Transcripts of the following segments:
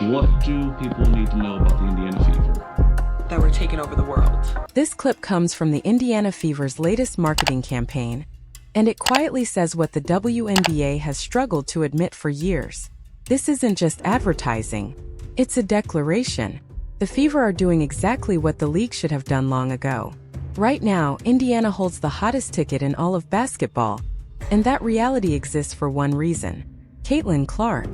What do people need to know about the Indiana Fever? That we're taking over the world. This clip comes from the Indiana Fever's latest marketing campaign, and it quietly says what the WNBA has struggled to admit for years. This isn't just advertising, it's a declaration. The Fever are doing exactly what the league should have done long ago. Right now, Indiana holds the hottest ticket in all of basketball, and that reality exists for one reason: Caitlin Clark.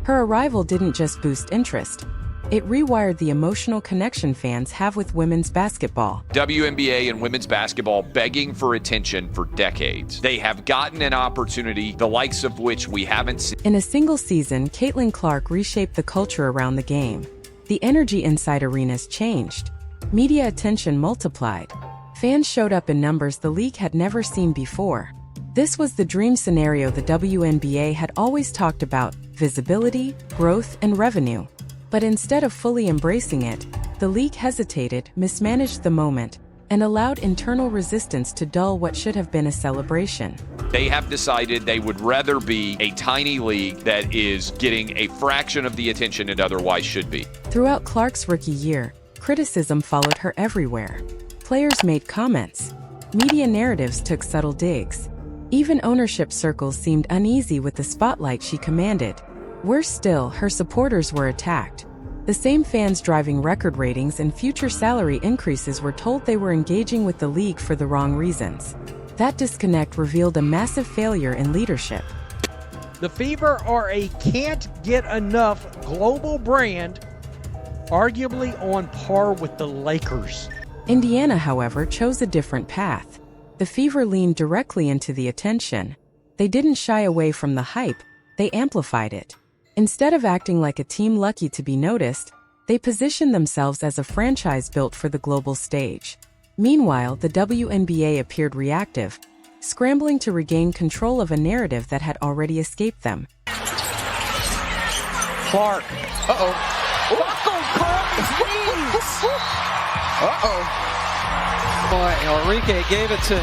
Her arrival didn't just boost interest, it rewired the emotional connection fans have with women's basketball. WNBA and women's basketball begging for attention for decades. They have gotten an opportunity, the likes of which we haven't seen. In a single season, Caitlin Clark reshaped the culture around the game. The energy inside arenas changed. Media attention multiplied. Fans showed up in numbers the league had never seen before. This was the dream scenario the WNBA had always talked about: visibility, growth, and revenue. But instead of fully embracing it, the league hesitated, mismanaged the moment, and allowed internal resistance to dull what should have been a celebration. They have decided they would rather be a tiny league that is getting a fraction of the attention it otherwise should be. Throughout Clark's rookie year, criticism followed her everywhere. Players made comments. Media narratives took subtle digs. Even ownership circles seemed uneasy with the spotlight she commanded. Worse still, her supporters were attacked. The same fans driving record ratings and future salary increases were told they were engaging with the league for the wrong reasons. That disconnect revealed a massive failure in leadership. The Fever are a can't-get-enough global brand, arguably on par with the Lakers. Indiana, however, chose a different path. The Fever leaned directly into the attention. They didn't shy away from the hype, they amplified it. Instead of acting like a team lucky to be noticed, they positioned themselves as a franchise built for the global stage. Meanwhile, the WNBA appeared reactive, scrambling to regain control of a narrative that had already escaped them. Clark. Uh-oh. Uh-oh. Boy, Enrique gave it to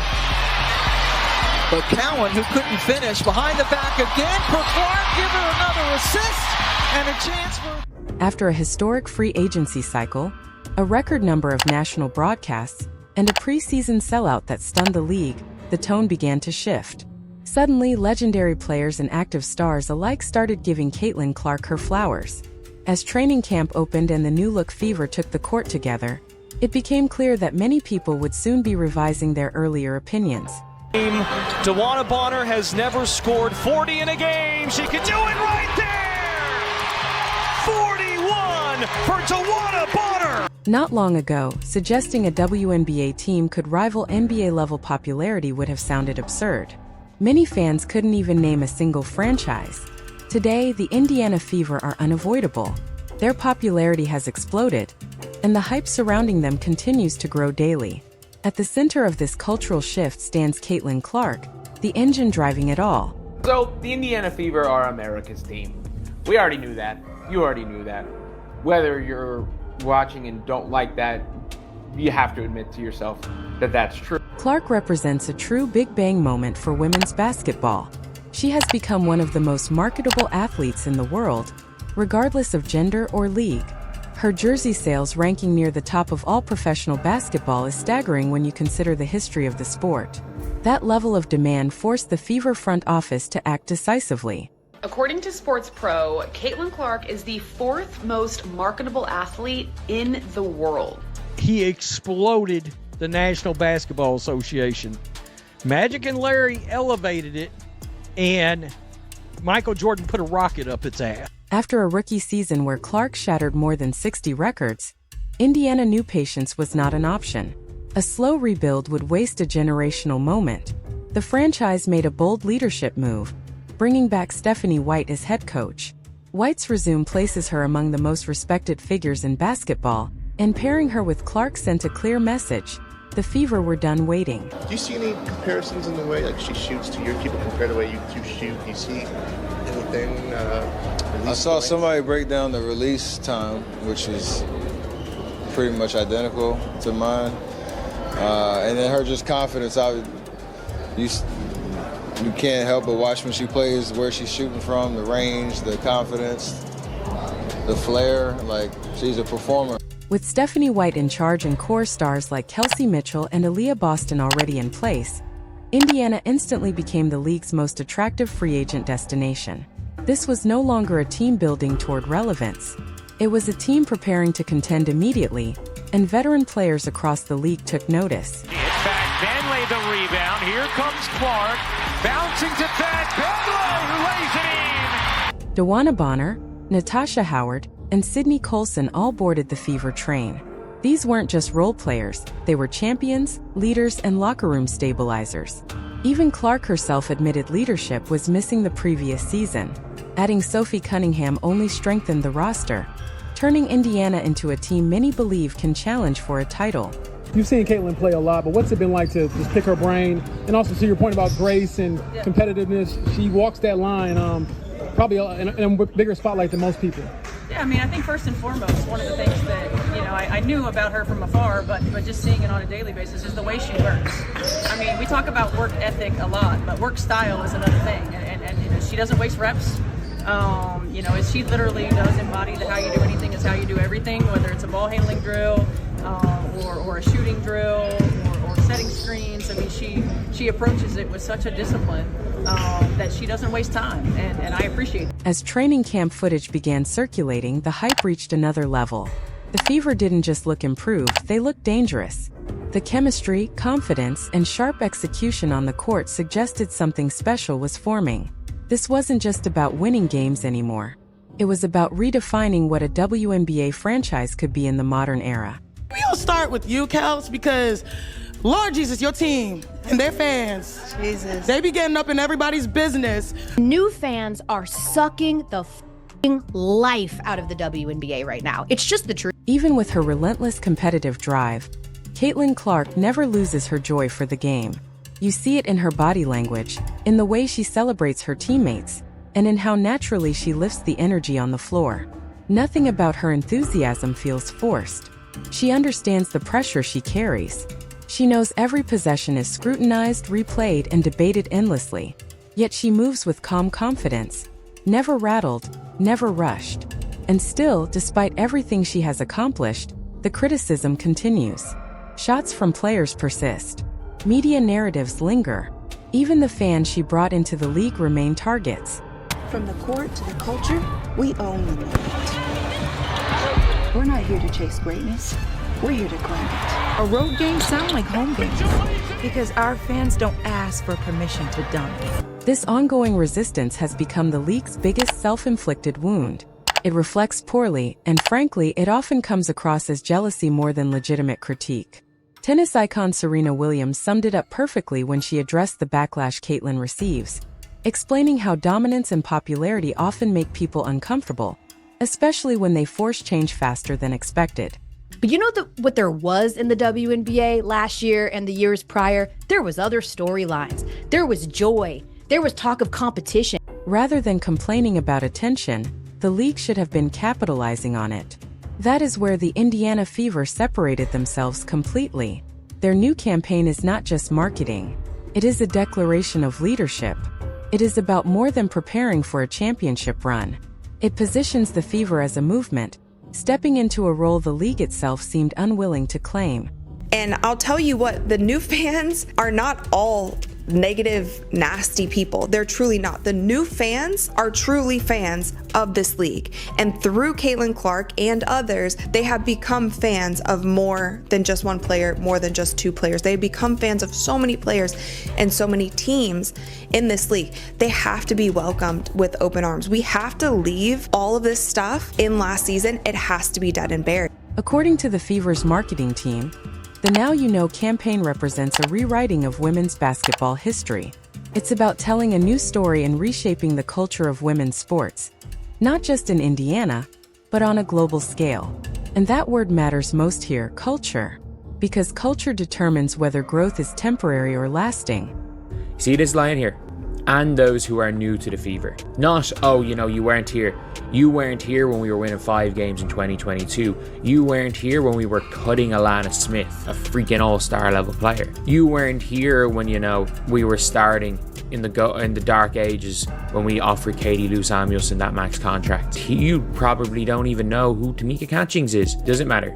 Cowan, who couldn't finish. Behind the back again for Clark. Give her another assist and a chance for... After a historic free agency cycle, a record number of national broadcasts, and a preseason sellout that stunned the league, the tone began to shift. Suddenly, legendary players and active stars alike started giving Caitlin Clark her flowers. As training camp opened and the new-look Fever took the court together, it became clear that many people would soon be revising their earlier opinions. Tawana Bonner has never scored 40 in a game. She could do it right there! 41 for Tawana Bonner! Not long ago, suggesting a WNBA team could rival NBA-level popularity would have sounded absurd. Many fans couldn't even name a single franchise. Today, the Indiana Fever are unavoidable. Their popularity has exploded, and the hype surrounding them continues to grow daily. At the center of this cultural shift stands Caitlin Clark, the engine driving it all. So, the Indiana Fever are America's team. We already knew that. You already knew that. Whether you're watching and don't like that, you have to admit to yourself that that's true. Clark represents a true Big Bang moment for women's basketball. She has become one of the most marketable athletes in the world, regardless of gender or league. Her jersey sales ranking near the top of all professional basketball is staggering when you consider the history of the sport. That level of demand forced the Fever front office to act decisively. According to Sports Pro, Caitlin Clark is the fourth most marketable athlete in the world. He exploded the National Basketball Association. Magic and Larry elevated it, and Michael Jordan put a rocket up its ass. After a rookie season where Clark shattered more than 60 records, Indiana knew patience was not an option. A slow rebuild would waste a generational moment. The franchise made a bold leadership move, bringing back Stephanie White as head coach. White's resume places her among the most respected figures in basketball, and pairing her with Clark sent a clear message: the Fever were done waiting. Do you see any comparisons in the way like she shoots to your people compared to the way you shoot? Do you see anything? I saw somebody break down the release time, which is pretty much identical to mine. And then her just confidence. You can't help but watch when she plays, where she's shooting from, the range, the confidence. the flair, like she's a performer. With Stephanie White in charge and core stars like Kelsey Mitchell and Aaliyah Boston already in place, Indiana instantly became the league's most attractive free agent destination. This was no longer a team building toward relevance. It was a team preparing to contend immediately, and veteran players across the league took notice. Back, Benley the rebound. Here comes Clark. Bouncing to Thad Benley, who lays it in. DeWanna Bonner, Natasha Howard, and Sydney Colson all boarded the Fever train. These weren't just role players, they were champions, leaders, and locker room stabilizers. Even Clark herself admitted leadership was missing the previous season. Adding Sophie Cunningham only strengthened the roster, turning Indiana into a team many believe can challenge for a title. You've seen Caitlin play a lot, but what's it been like to just pick her brain? And also to your point about grace and competitiveness, she walks that line probably in a bigger spotlight than most people. Yeah, I mean, I think first and foremost, one of the things that, I knew about her from afar, but just seeing it on a daily basis is the way she works. I mean, we talk about work ethic a lot, but work style is another thing. And she doesn't waste reps. She literally does embody the how you do anything is how you do everything, whether it's a ball handling drill or a shooting drill or setting screens. I mean, she approaches it with such a discipline that she doesn't waste time, and I appreciate it. As training camp footage began circulating, the hype reached another level. The Fever didn't just look improved, they looked dangerous. The chemistry, confidence, and sharp execution on the court suggested something special was forming. This wasn't just about winning games anymore. It was about redefining what a WNBA franchise could be in the modern era. We'll start with you, Kels, because Lord Jesus, your team and their fans, Jesus, they be getting up in everybody's business. New fans are sucking the life out of the WNBA right now. It's just the truth. Even with her relentless competitive drive, Caitlin Clark never loses her joy for the game. You see it in her body language, in the way she celebrates her teammates, and in how naturally she lifts the energy on the floor. Nothing about her enthusiasm feels forced. She understands the pressure she carries. She knows every possession is scrutinized, replayed, and debated endlessly. Yet she moves with calm confidence, never rattled, never rushed. And still, despite everything she has accomplished, the criticism continues. Shots from players persist. Media narratives linger. Even the fans she brought into the league remain targets. From the court to the culture, we own the moment. We're not here to chase greatness. We're here to claim it. A road game sound like home games because our fans don't ask for permission to dominate. This ongoing resistance has become the league's biggest self-inflicted wound. It reflects poorly, and frankly, it often comes across as jealousy more than legitimate critique. Tennis icon Serena Williams summed it up perfectly when she addressed the backlash Caitlin receives, explaining how dominance and popularity often make people uncomfortable, especially when they force change faster than expected. But you know what there was in the WNBA last year and the years prior? There was other storylines. There was joy. There was talk of competition. Rather than complaining about attention, the league should have been capitalizing on it. That is where the Indiana Fever separated themselves completely. Their new campaign is not just marketing. It is a declaration of leadership. It is about more than preparing for a championship run. It positions the Fever as a movement, stepping into a role the league itself seemed unwilling to claim. And I'll tell you what, the new fans are not all negative, nasty people. They're truly not. The new fans are truly fans of this league. And through Caitlin Clark and others, they have become fans of more than just one player, more than just two players. They become fans of so many players and so many teams in this league. They have to be welcomed with open arms. We have to leave all of this stuff in last season. It has to be dead and buried. According to the Fever's marketing team, the Now You Know campaign represents a rewriting of women's basketball history. It's about telling a new story and reshaping the culture of women's sports, not just in Indiana, but on a global scale. And that word matters most here, culture, because culture determines whether growth is temporary or lasting. See this line here? and those who are new to the Fever. Not, oh, you know, you weren't here. You weren't here when we were winning 5 games in 2022. You weren't here when we were cutting Alana Smith, a freaking all-star level player. You weren't here when, you know, we were starting in the dark ages when we offered Katie Lou Samuelson that max contract. You probably don't even know who Tamika Catchings is. Doesn't matter.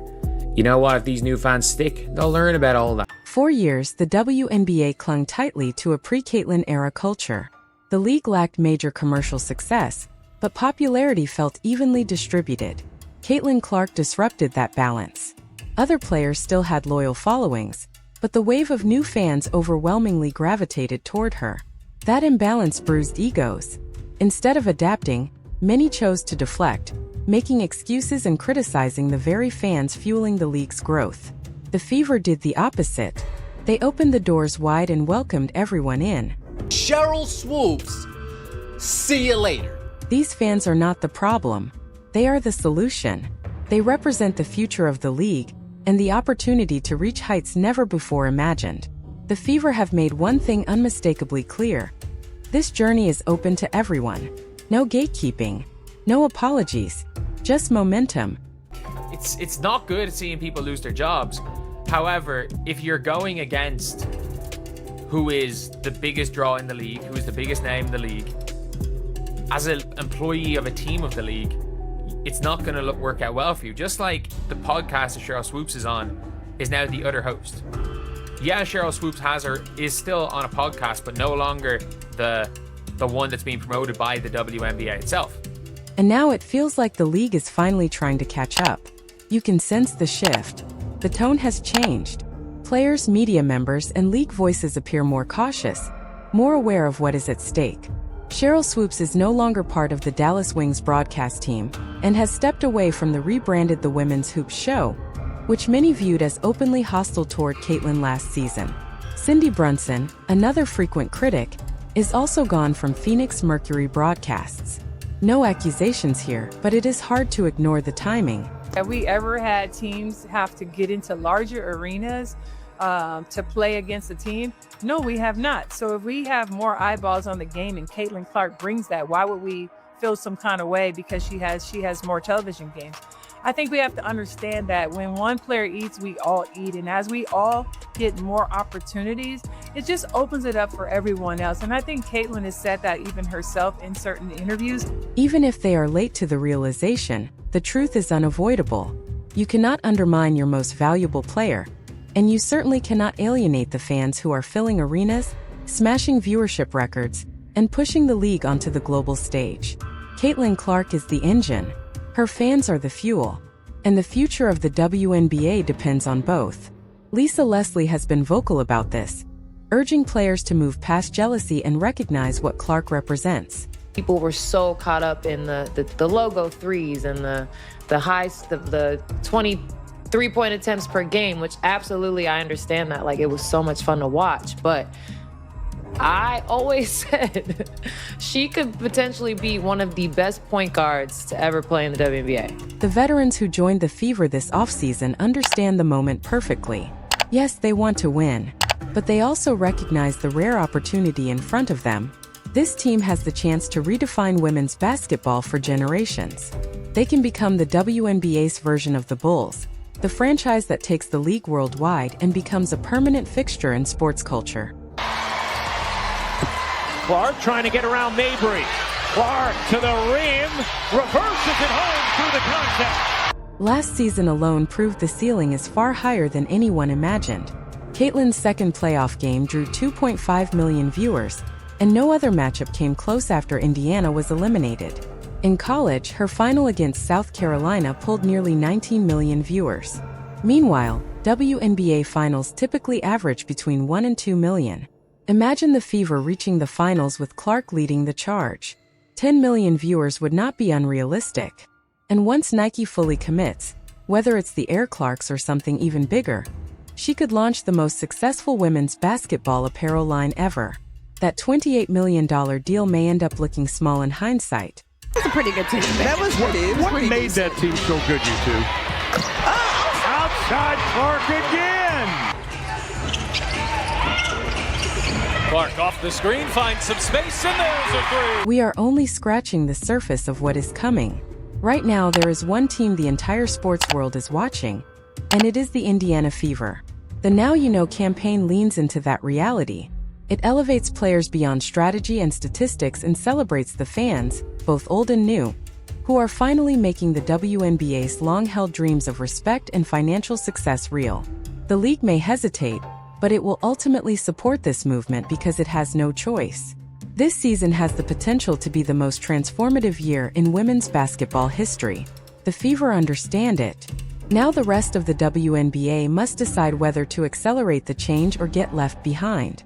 You know what? If these new fans stick, they'll learn about all that. For years, the WNBA clung tightly to a pre-Caitlyn era culture. The league lacked major commercial success, but popularity felt evenly distributed. Caitlin Clark disrupted that balance. Other players still had loyal followings, but the wave of new fans overwhelmingly gravitated toward her. That imbalance bruised egos. Instead of adapting, many chose to deflect, making excuses and criticizing the very fans fueling the league's growth. The Fever did the opposite. They opened the doors wide and welcomed everyone in. Cheryl Swoops, see you later. These fans are not the problem. They are the solution. They represent the future of the league and the opportunity to reach heights never before imagined. The Fever have made one thing unmistakably clear. This journey is open to everyone. No gatekeeping. No apologies. Just momentum. It's not good seeing people lose their jobs. However, if you're going against who is the biggest draw in the league, who is the biggest name in the league, as an employee of a team of the league, it's not going to work out well for you. Just like the podcast that Cheryl Swoops is on is now the other host. Yeah, Cheryl Swoops is still on a podcast, but no longer the one that's being promoted by the WNBA itself. And now it feels like the league is finally trying to catch up. You can sense the shift. The tone has changed. Players, media members, and league voices appear more cautious, more aware of what is at stake. Cheryl Swoops is no longer part of the Dallas Wings broadcast team and has stepped away from the rebranded The Women's Hoops Show, which many viewed as openly hostile toward Caitlyn last season. Cindy Brunson, another frequent critic, is also gone from Phoenix Mercury broadcasts. No accusations here, but it is hard to ignore the timing. Have we ever had teams have to get into larger arenas to play against a team? No, we have not. So if we have more eyeballs on the game and Caitlin Clark brings that, why would we feel some kind of way because she has more television games? I think we have to understand that when one player eats, we all eat. And as we all get more opportunities, it just opens it up for everyone else. And I think Caitlin has said that even herself in certain interviews. Even if they are late to the realization, the truth is unavoidable. You cannot undermine your most valuable player, and you certainly cannot alienate the fans who are filling arenas, smashing viewership records, and pushing the league onto the global stage. Caitlin Clark is the engine. Her fans are the fuel, and the future of the WNBA depends on both. Lisa Leslie has been vocal about this, urging players to move past jealousy and recognize what Clark represents. People were so caught up in the logo threes and the highs, the 20 3-point attempts per game, which absolutely I understand that. Like, it was so much fun to watch, but I always said she could potentially be one of the best point guards to ever play in the WNBA. The veterans who joined the Fever this offseason understand the moment perfectly. Yes, they want to win, but they also recognize the rare opportunity in front of them. This team has the chance to redefine women's basketball for generations. They can become the WNBA's version of the Bulls, the franchise that takes the league worldwide and becomes a permanent fixture in sports culture. Clark trying to get around Mabry. Clark to the rim, reverses it home through the contact. Last season alone proved the ceiling is far higher than anyone imagined. Caitlyn's second playoff game drew 2.5 million viewers, and no other matchup came close after Indiana was eliminated. In college, her final against South Carolina pulled nearly 19 million viewers. Meanwhile, WNBA finals typically average between 1 and 2 million. Imagine the Fever reaching the finals with Clark leading the charge. 10 million viewers would not be unrealistic. And once Nike fully commits, whether it's the Air Clarks or something even bigger, she could launch the most successful women's basketball apparel line ever. That $28 million deal may end up looking small in hindsight. That's a pretty good team. That was what made that team so good, you two? Outside Clark again! Clark off the screen, finds some space, and there's a three. We are only scratching the surface of what is coming. Right now, there is one team the entire sports world is watching, and it is the Indiana Fever. The Now You Know campaign leans into that reality. It elevates players beyond strategy and statistics and celebrates the fans, both old and new, who are finally making the WNBA's long-held dreams of respect and financial success real. The league may hesitate, but it will ultimately support this movement because it has no choice. This season has the potential to be the most transformative year in women's basketball history. The Fever understand it. Now the rest of the WNBA must decide whether to accelerate the change or get left behind.